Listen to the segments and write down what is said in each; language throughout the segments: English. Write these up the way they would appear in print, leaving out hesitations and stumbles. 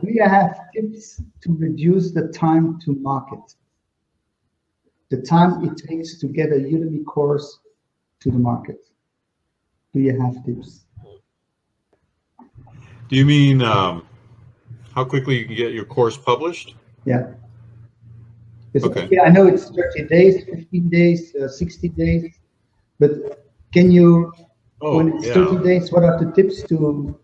Do you have tips to reduce the time to market? The time it takes to get a Udemy course to the market. Do you have tips? Do you mean how quickly you can get your course published? Yeah. Okay. Yeah, I know it's 30 days, 15 days, 60 days, but can you, when it's 30 days, what are the tips to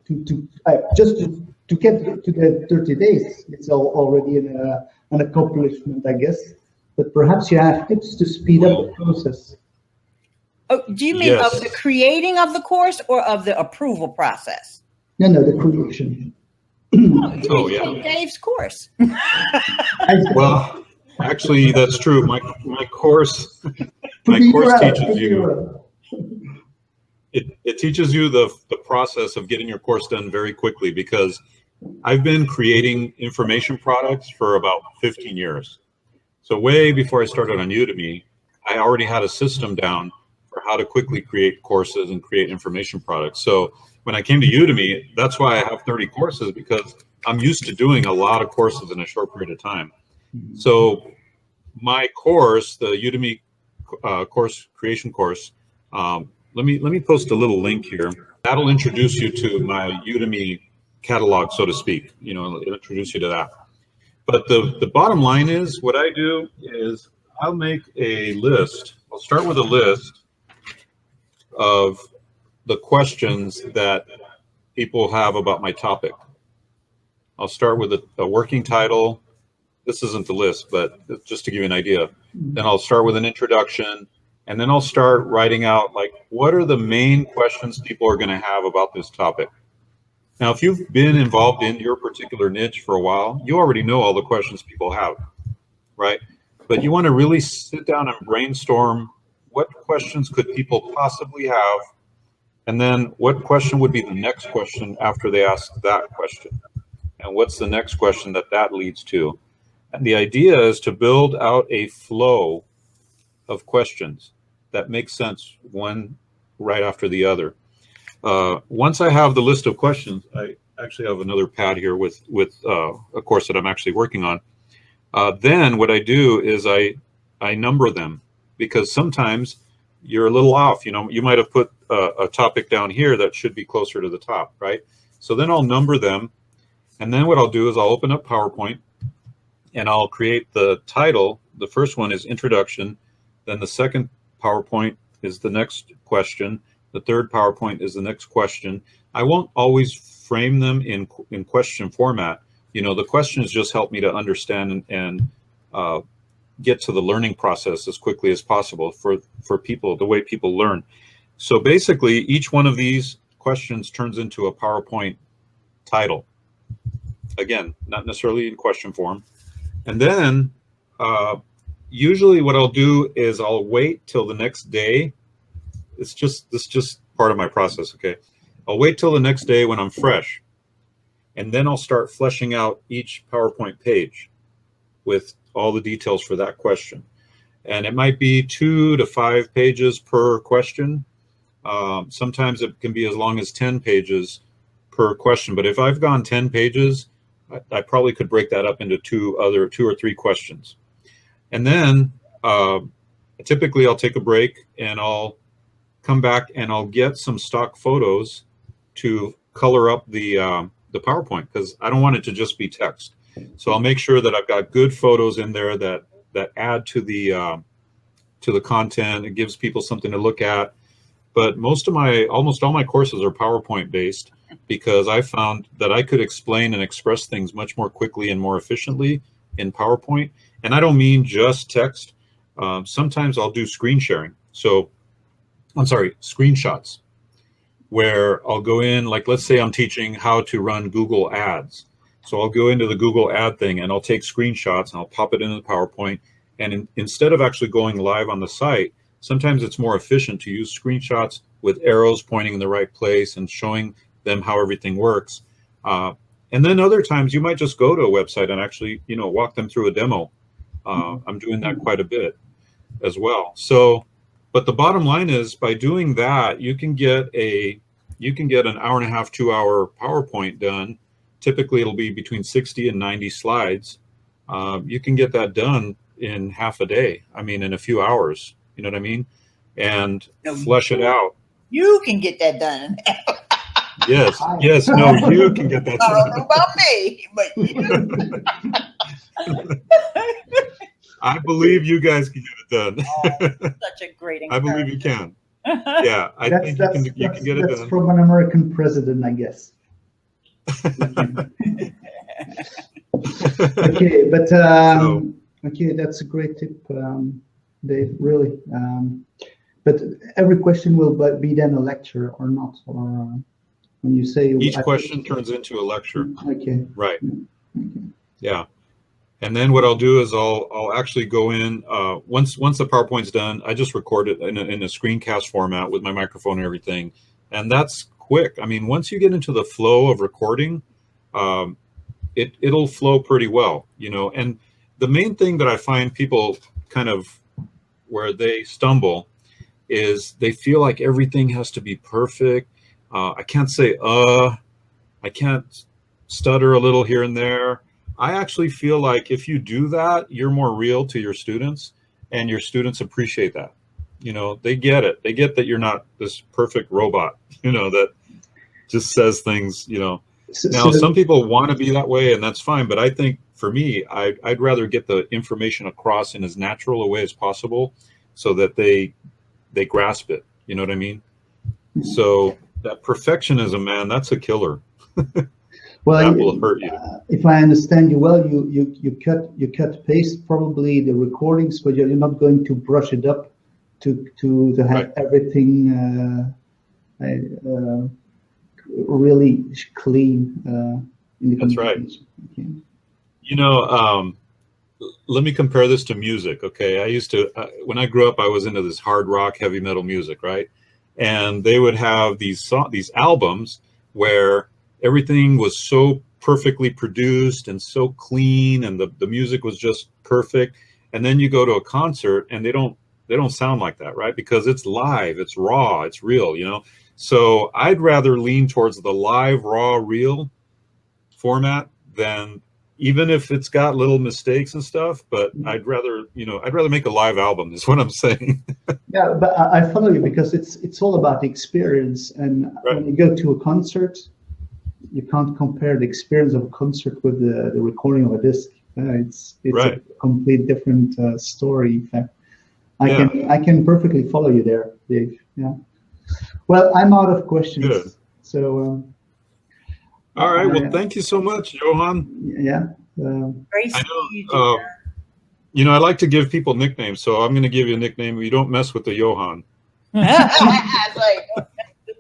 get to the 30 days? It's already an accomplishment, I guess, but perhaps you have tips to speed up the process. Oh, do you mean of the creating of the course or of the approval process? No, the creation. Oh, yeah. Dave's course. Well, actually, that's true. My course teaches you. It teaches you the process of getting your course done very quickly, because I've been creating information products for about 15 years. So way before I started on Udemy, I already had a system down for how to quickly create courses and create information products. So when I came to Udemy, that's why I have 30 courses, because I'm used to doing a lot of courses in a short period of time. So my course, the Udemy course creation course, let me post a little link here. That'll introduce you to my Udemy catalog, so to speak. It'll introduce you to that. But the bottom line is, what I do is I'll make a list. I'll start with a list of the questions that people have about my topic. I'll start with a working title. This isn't the list, but just to give you an idea. Then I'll start with an introduction, and then I'll start writing out, like, what are the main questions people are going to have about this topic. Now, if you've been involved in your particular niche for a while, you already know all the questions people have, right? But you want to really sit down and brainstorm, what questions could people possibly have, and then what question would be the next question after they ask that question, and what's the next question that leads to. And the idea is to build out a flow of questions that makes sense one right after the other. Once I have the list of questions, I actually have another pad here with a course that I'm actually working on. Then what I do is I number them, because sometimes you're a little off. You might have put a topic down here that should be closer to the top, right? So then I'll number them, and then what I'll do is I'll open up PowerPoint, and I'll create the title. The first one is introduction. Then the second PowerPoint is the next question. The third PowerPoint is the next question. I won't always frame them in question format. The questions just help me to understand and get to the learning process as quickly as possible for people, the way people learn. So basically, each one of these questions turns into a PowerPoint title. Again, not necessarily in question form. And then usually what I'll do is I'll wait till the next day. This is just part of my process, okay? I'll wait till the next day when I'm fresh, and then I'll start fleshing out each PowerPoint page with all the details for that question. And it might be 2 to 5 pages per question. Sometimes it can be as long as 10 pages per question. But if I've gone 10 pages, I probably could break that up into 2 or 3 questions. And then typically I'll take a break, and I'll come back and I'll get some stock photos to color up the PowerPoint, because I don't want it to just be text. So I'll make sure that I've got good photos in there that add to the content. It gives people something to look at. But almost all my courses are PowerPoint based, because I found that I could explain and express things much more quickly and more efficiently in PowerPoint. And I don't mean just text. Sometimes I'll do screen sharing. So screenshots, where I'll go in, like, let's say I'm teaching how to run Google Ads. So I'll go into the Google ad thing, and I'll take screenshots, and I'll pop it into the PowerPoint. And instead of actually going live on the site, sometimes it's more efficient to use screenshots with arrows pointing in the right place and showing them how everything works. And then other times you might just go to a website and actually, walk them through a demo. I'm doing that quite a bit as well. So, but the bottom line is, by doing that, you can get an hour and a half, 2 hour PowerPoint done typically it'll be between 60 and 90 slides. You can get that done in half a day. I mean, in a few hours, you know what I mean? And flesh it out. You can get that done. Yes, yes, no, you can get that I don't done. know about me, but I believe you guys can get it done. Such a great I believe you can. Yeah, I think you can get it that's done. from an American president, I guess. Okay, but okay, that's a great tip, Dave. Really, but every question will be then a lecture or not, or when you say each question turns into a lecture. Okay. Right. Okay. Yeah. And then what I'll do is I'll actually go in once the PowerPoint's done. I just record it in a screencast format with my microphone and everything, and that's quick. I mean, once you get into the flow of recording, it'll flow pretty well, you know. And the main thing that I find people kind of where they stumble is they feel like everything has to be perfect. I can't say I can't stutter a little here and there. I actually feel like if you do that, you're more real to your students, and your students appreciate that. You know, they get it. They get that you're not this perfect robot, you know, that just says things, you know. Now, some people want to be that way, and that's fine. But I think for me, I'd rather get the information across in as natural a way as possible so that they grasp it. You know what I mean? So that perfectionism, man, that's a killer. Well, that will hurt you. If I understand you well, you cut paste probably the recordings, but you're not going to brush it up to have everything really clean in the That's right. Okay. You know, let me compare this to music. Okay, I used to when I grew up, I was into this hard rock, heavy metal music, right? And they would have these albums where everything was so perfectly produced and so clean, and the music was just perfect. And then you go to a concert, and they don't sound like that, right? Because it's live, it's raw, it's real, you know. So I'd rather lean towards the live, raw, real format than, even if it's got little mistakes and stuff, but I'd rather make a live album is what I'm saying. Yeah, but I follow you, because it's all about the experience. And when you go to a concert, you can't compare the experience of a concert with the recording of a disc. It's a complete different story. In fact, I can perfectly follow you there, Dave. Yeah. Well, I'm out of questions. Good. So. All right. Well, thank you so much, Johan. Yeah. I know. You know, I like to give people nicknames, so I'm going to give you a nickname. You don't mess with the Johan.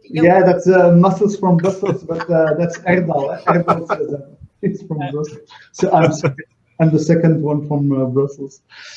Yeah, that's muscles from Brussels, but that's Erdal. Erdal says it's from Brussels. So I'm the second one from Brussels.